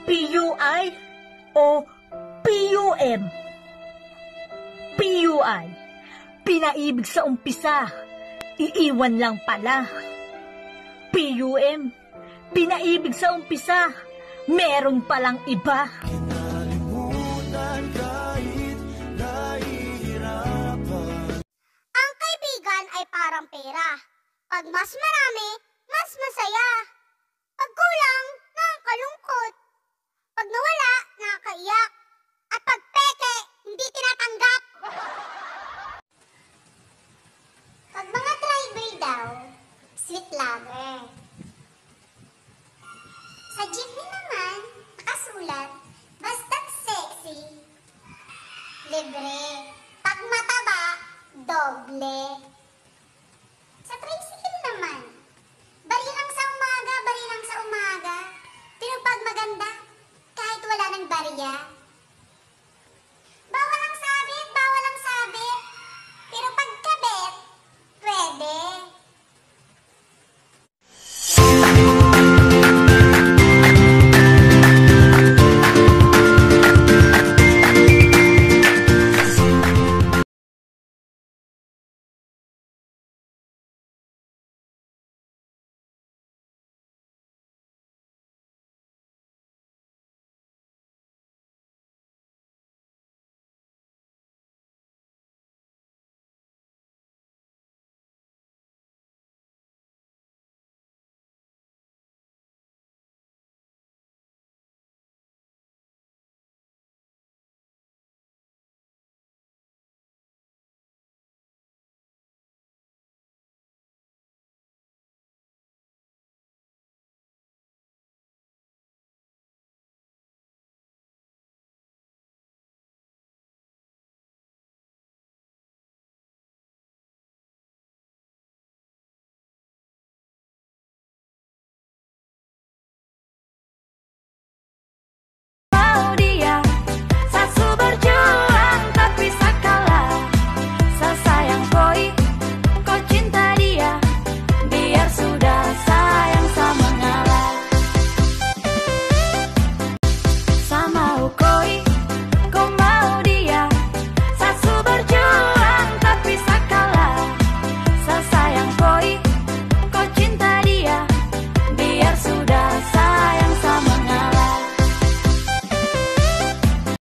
PUI o PUM? PUI, pinaibig sa umpisa, iiwan lang pala. PUM, pinaibig sa umpisa, meron palang iba. Ang kaibigan ay parang pera. Pag mas marami, mas masaya. Pag kulang, nakakalungkot. Pag nawala, nakakaiyak. At pag peke, hindi tinatanggap. Pag mga driver daw, sweet lover. Sa jeepney naman, nakasulat, basta't sexy, libre. Pag mataba, doble. Sa tricycle naman, bari lang sa umaga, bari lang sa umaga. Pero pag maganda, kahit wala ng barya,